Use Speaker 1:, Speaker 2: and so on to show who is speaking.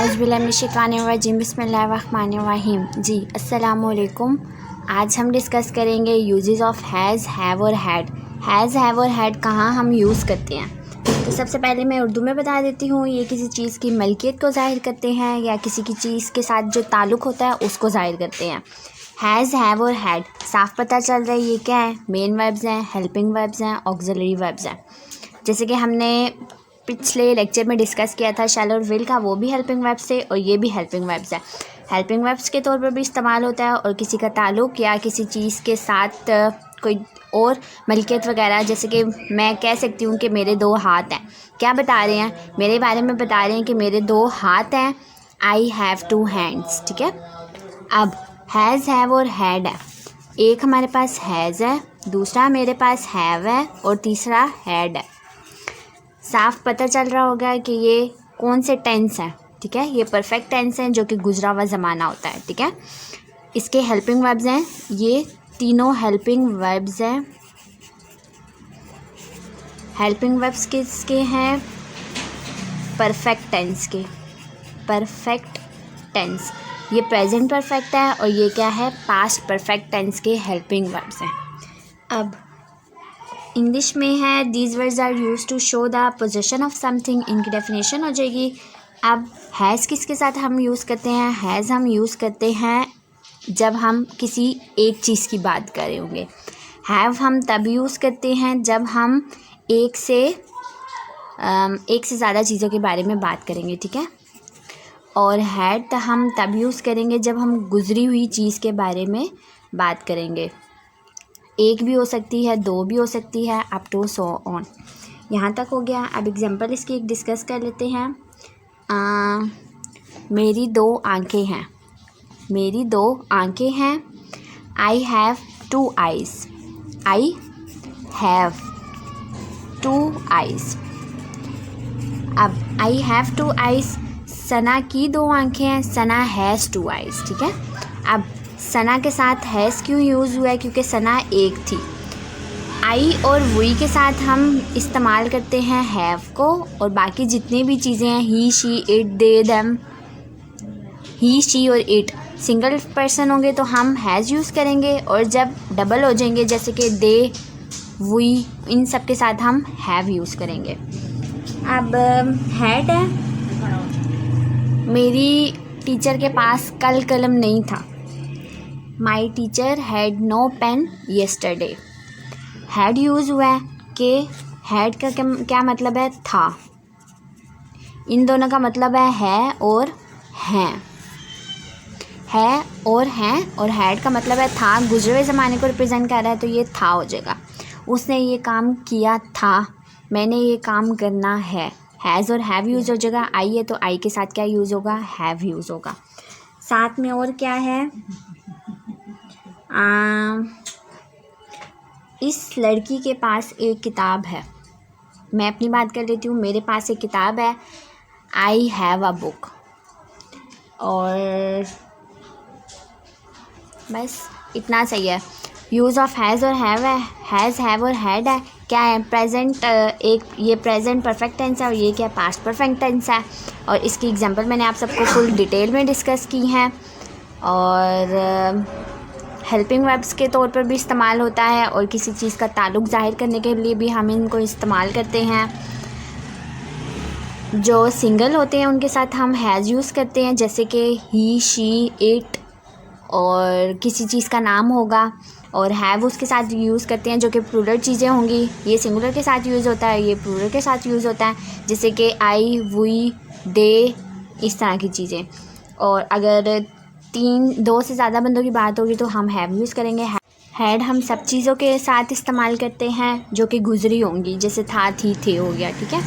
Speaker 1: औज़ुबिल्लाहिमिनश्शैतानिर्रजीम बिस्मिल्लाहिर्रहमानिर्रहीम। जी अस्सलामुअलैकुम। आज हम डिस्कस करेंगे यूजेस ऑफ हैज़, हैव और हैड। हैज़, हैव और हैड कहाँ हम यूज़ करते हैं। तो सबसे पहले मैं उर्दू में बता देती हूँ। ये किसी चीज़ की मलकियत को ज़ाहिर करते हैं या किसी की चीज़ के साथ जो ताल्लुक़ होता है उसको ज़ाहिर करते हैं। हैज़, हैव और हैड साफ़ पता चल रहा है ये क्या है। मेन वर्ब्स हैं, हेल्पिंग वर्ब्स हैं, ऑक्सिलरी वर्ब्स हैं। जैसे कि हमने पिछले लेक्चर में डिस्कस किया था शैल और विल का, वो भी हेल्पिंग वर्ब्स थे और ये भी हेल्पिंग वर्ब्स है। हेल्पिंग वर्ब्स के तौर पर भी इस्तेमाल होता है और किसी का ताल्लुक़ या किसी चीज़ के साथ कोई और मलकियत वगैरह। जैसे कि मैं कह सकती हूँ कि मेरे 2 हाथ हैं। क्या बता रहे हैं, मेरे बारे में बता रहे हैं कि मेरे 2 हाथ हैं। I have 2 hands. ठीक है। अब हैज़, हैव और हैड है। एक हमारे पास हैज़ है, दूसरा मेरे पास हैव है और तीसरा हैड है। साफ पता चल रहा होगा कि ये कौन से टेंस हैं। ठीक है। ये परफेक्ट टेंस हैं जो कि गुजरा हुआ ज़माना होता है। ठीक है। इसके हेल्पिंग वर्ब्स हैं, ये तीनों हेल्पिंग वर्ब्स हैं। हेल्पिंग वर्ब्स किसके हैं? परफेक्ट टेंस के। परफेक्ट टेंस, ये प्रेजेंट परफेक्ट है और ये क्या है? पास्ट परफेक्ट टेंस के हेल्पिंग वर्ब्स हैं। अब इंग्लिश में है these words are used to show the possession of something. इनकी डेफिनेशन हो जाएगी। अब हैज़ किसके साथ हम यूज़ करते हैं? हैज़ हम यूज़ करते हैं जब हम किसी एक चीज़ की बात कर रहे होंगे। हैव हम तब यूज़ करते हैं जब हम एक से ज़्यादा चीज़ों के बारे में बात करेंगे। ठीक है। और हैड हम तब यूज़ करेंगे जब हम गुजरी हुई चीज़ के बारे में बात करेंगे। एक भी हो सकती है, 2 भी हो सकती है, अप टू सो ऑन। यहाँ तक हो गया। अब एग्जांपल इसकी एक डिस्कस कर लेते हैं। मेरी 2 आंखें हैं। मेरी 2 आंखें हैं। I have 2 eyes. I have 2 eyes. अब आई हैव 2 आइज़, सना की 2 आंखें हैं। सना हैज़ 2 आइज़। ठीक है। अब सना के साथ हैज़ क्यों यूज़ हुआ है? क्योंकि सना एक थी। आई और वी के साथ हम इस्तेमाल करते हैं हैव को, और बाकी जितनी भी चीज़ें हैं he, she, it, they, them, he, she और इट सिंगल पर्सन होंगे तो हम हैज़ यूज़ करेंगे, और जब डबल हो जाएंगे जैसे कि दे, वी, इन सब के साथ हम हैव यूज़ करेंगे। अब हैड है, मेरी टीचर के पास कल कलम नहीं था। My teacher had no pen yesterday. Had use हुआ है कि हैड का क्या मतलब है? था। इन दोनों का मतलब है और हैं। है और हैं, और हैड का मतलब है था। गुजरे हुए ज़माने को रिप्रेजेंट कर रहा है तो ये था हो जाएगा। उसने ये काम किया था, मैंने ये काम करना है। हैज़ और हैव यूज़ हो जाएगा। आई है तो आई के साथ क्या यूज़ होगा? हैव यूज़ होगा। साथ में और क्या है? इस लड़की के पास एक किताब है। मैं अपनी बात कर लेती हूँ। मेरे पास एक किताब है। I have a book. और बस इतना सही है। यूज़ ऑफ हैज़ और हैव है। हैज़, हैव और हैड है। क्या है? प्रेजेंट, एक ये प्रेजेंट परफेक्ट टेंस है और ये क्या है? पास्ट परफेक्ट टेंस है। और इसकी एग्जांपल मैंने आप सबको फुल डिटेल में डिस्कस की हैं। और हेल्पिंग वर्ब्स के तौर पर भी इस्तेमाल होता है और किसी चीज़ का ताल्लुक़ ज़ाहिर करने के लिए भी हम इनको इस्तेमाल करते हैं। जो सिंगल होते हैं उनके साथ हम हैज़ यूज़ करते हैं, जैसे कि ही, शी, इट, और किसी चीज़ का नाम होगा। और हैव उसके साथ यूज़ करते हैं जो कि प्लूरल चीज़ें होंगी। ये सिंगुलर के साथ यूज़ होता है, ये प्लूरल के साथ यूज़ होता है, जैसे कि आई, वी, दे, इस तरह की चीज़ें। और अगर 2 से ज़्यादा बंदों की बात होगी तो हम हैव यूज़ करेंगे। हैड हम सब चीज़ों के साथ इस्तेमाल करते हैं जो कि गुजरी होंगी, जैसे था, थी, थे हो गया। ठीक है।